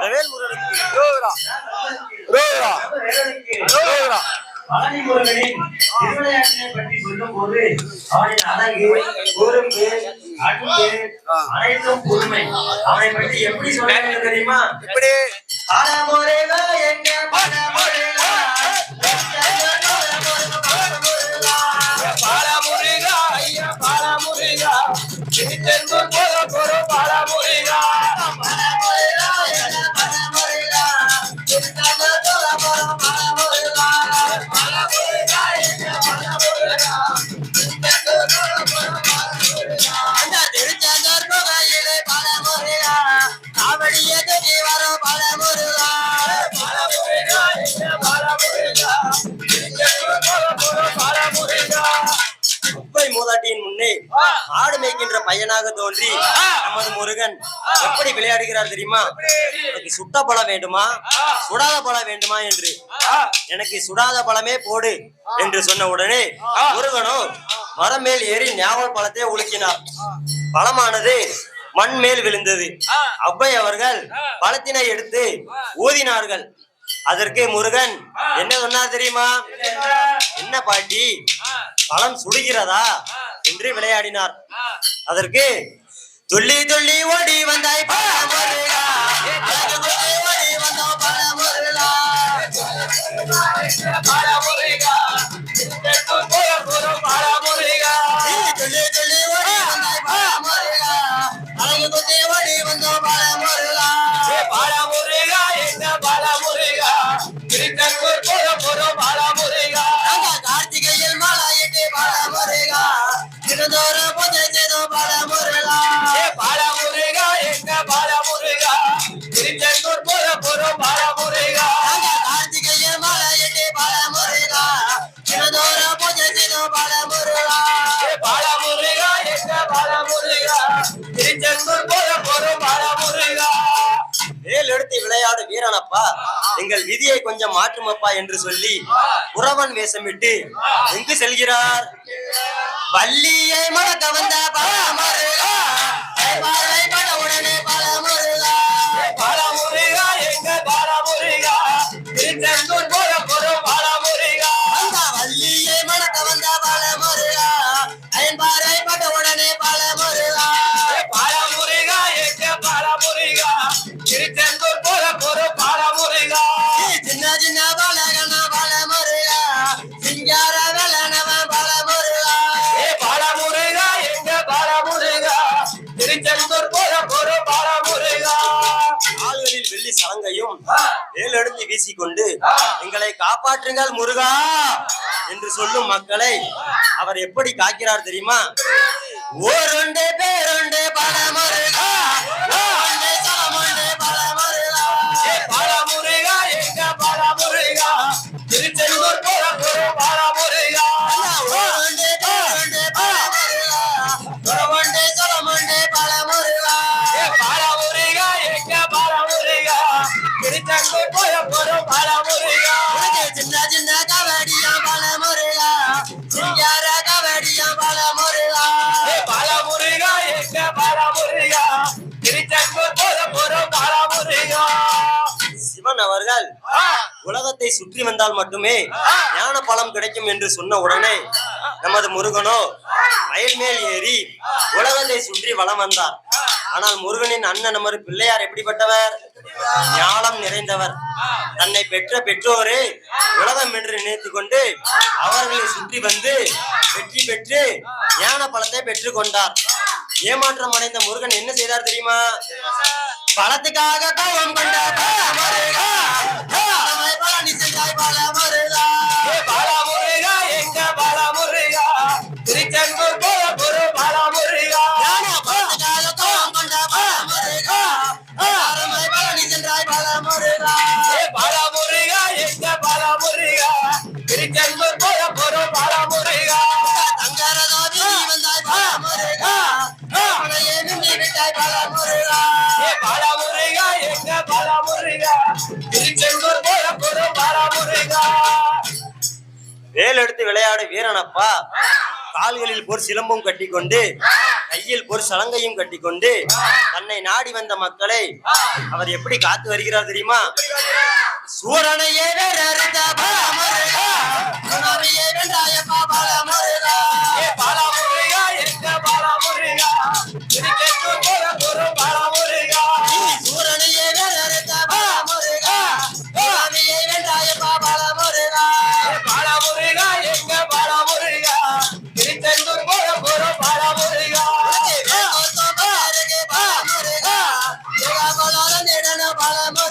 வரவேல் முருகனுக்கு ரோரா ரோரா ரோரா. பழனி முருகனின் திருவிளையாட்டினை பற்றி சொல்லும் போது அவனின் அழகு, பொறுப்பு, அன்பு அனைத்தும் புதுமை. அவனை பற்றி எப்படி சொல்றாங்க தெரியுமா? எப்படி? பழமுருகா எங்க பழமுருகா, பழமுருகா ஐயா பழமுருகா, திருச்செந்தூர் போற போற பழமுருகா. பழமுருகா எங்க பழமுருகா, திருச்செந்தூர் போற போற பழமுருகா. பழமுருகா எங்க பழமுருகா, திருச்செந்தூர் போற போற பழமுருகா. அந்த திருச்செந்தூர் போகையிலே பழமுருகா, காவடியே தூக்கி வரும் பழமுருகா. பழமுருகா ஐயா பழமுருகா, திருச்செந்தூர் போற போற பழமுருகா. குப்பை மூதாட்டியின் முன்னே ஆடு மேய்க்கின்ற பையனாக தோன்றி நமது முருகன் எப்படி விளையாடுகிறார் தெரியுமா? எனக்கு சுட்ட பழம் வேண்டுமா, சுடாத பழம் வேண்டுமா என்று. எனக்கு சுடாத பழமே போடு என்று சொன்ன உடனே முருகனோ மரம் மேல் ஏறி ஞாபக பழத்தை உலுக்கினார். பழமானது மண் மேல் விழுந்தது. அவ்வை அவர்கள் பழத்தினை எடுத்து ஊதினார்கள். அதற்கு முருகன் என்ன சொன்னார் தெரியுமா? என்ன பாட்டி, பழம் சுடுகிறதா என்று விளையாடினார். அதற்கு துள்ளி துள்ளி ஓடி வந்தாய் பழமுருகா, ஓடி வந்தோம் பழமுருகா. பழமுருகா திருச்செந்தூர் போற போற பழமுருகா. துள்ளி துள்ளி ஓடி வந்தாய் பழமுருகா, அழகு குத்தி ஓடி வந்தோம் பழமுருகா. பழமுருகா எங்க பழமுருகா, திருச்செந்தூர் போற போற பழமுருகா. கார்த்திகையில் மாலையிட்டு பழமுருகா, திருந்தோர பூஜை செய்தோம் பழமுருகா. பழமுருகா எங்க பழமுருகா, திருச்செந்தூர் போற போற பழமுருகா. கார்த்திகையில் மாலையிட்டு பழமுருகா, திருந்தோர பூஜை செய்தோம் பழமுருகா. பழமுருகா எங்க பழமுருகா, திருச்செந்தூர் போற போற பழமுருகா. வேல் எடுத்து விளையாடு வீரனப்பா, எங்கள் விதியை கொஞ்சம் மாற்றுமப்பா என்று சொல்லி புறவன் வேஷமிட்டு எங்கு செல்கிறார்? வள்ளியை மறக்க வந்த பழமுருகா, பார்வை பட உடனே பழமுருகா. பழமுருகா எங்க பழமுருகா, திருச்செந்தூர் போற போற பழமுருகா. அந்த வள்ளியை மறக்க வந்த பழமுருகா, பார்வை பட உடனே பழமுருகா. பழமுருகா எங்க பழமுருகா, திருச்செந்தூர் போற போற பழமுருகா. சின்ன சின்ன பழகன பழமுருகா, சிங்கார வேலனவ பழமுருகா. பழமுருகா எங்க பழமுருகா, திருச்செந்தூர் போற போற பழமுருகா. கால்களில் வெள்ளி சலங்கையும் வேல் எடுத்து வீசிக்கொண்டு எங்களை காப்பாற்றுங்கள் முருகா என்று சொல்லும் மக்களை அவர் எப்படி காக்கிறார் தெரியுமா? ஓருண்டே பேருண்டே பழமுருகா, ஓருண்டே சலமுண்டே பழமுருகா. பழமுருகா எங்க பழமுருகா, திருச்செந்தூர் போற போற பழமுருகா. ஓருண்டே பேருண்டே பழமுருகா, ஓருண்டே சலமுண்டே பழமுருகா. பழமுருகா எங்க பழமுருகா, திருச்செந்தூர் போற போற பழமுருகா. சின்ன சின்ன கபடியா பழமுருகா, சிங்கார கபடியா பழமுருகா. பழமுருகா எங்க பழமுருகா, திருச்செந்தூர் போற போற பழமுருகா. சிவன் அவர்கள் உலகத்தை சுற்றி வந்தால் மட்டுமே ஞான பலம் கிடைக்கும் என்று சொன்ன உடனே நமது முருகனோ மயில் மேல் ஏறி உலகத்தை சுற்றி வலம் வந்தார். ஆனால் முருகனின் அண்ணன் நமது பிள்ளையார் எப்படிப்பட்டவர்? ஞானம் நிறைந்தவர். தன்னை பெற்ற பெற்றோரே உலகம் என்று நினைத்து கொண்டு அவர்களை சுற்றி வந்து வெற்றி பெற்று ஞான பலத்தை பெற்றுக் கொண்டார். ஏமாற்றம் அடைந்த முருகன் என்ன செய்தார் தெரியுமா? பலத்துக்காக கோபம் கொண்ட பழமுருகா, பழனி சென்றாய் பழமுருகா. பழமுருகா எங்க பழமுருகா, திருச்செந்தூர் போற போற பழமுருகா. பலத்துக்காக கோபம் கொண்ட பழமுருகா, பழனி சென்றாய் பழமுருகா. பழமுருகா எங்க பழமுருகா, திருச்செந்தூர் போற போற பழமுருகா. தங்கரதோ வீதி வந்தாய் பழமுருகா, நின்று விட்டாய் பழமுருகா. பழமுருகா எங்க பழமுருகா, திருச்செந்தூர் போற போற பழமுருகா. வேல் எடுத்து விளையாடு வீரனப்பா, கால்களில் போர் சிலம்பும் கட்டி கொண்டு கையில் ஒரு சலங்கையும் கட்டிக்கொண்டு தன்னை நாடி வந்த மக்களை அவர் எப்படி காத்து வருகிறார் தெரியுமா? சூரனையே வேறறுத்த பாலமுருகா, சுனாமியே வென்றாயப்பா பாலமுருகா. ஏ பாலமுருகா எங்க பாலமுருகா திருச்செந்தூர் போற போறோம் பாலமுருகா. சூரனையே வேறறுத்த பாலமுருகா, சுனாமியே வென்றாயப்பா பாலமுருகா. ஏ பாலமுருகா எங்க பாலமுருகா திருச்செந்தூர் போற போறோம் பாலமுருகா. பாலமுருகா, பாலமுருகா, பாலமுருகா.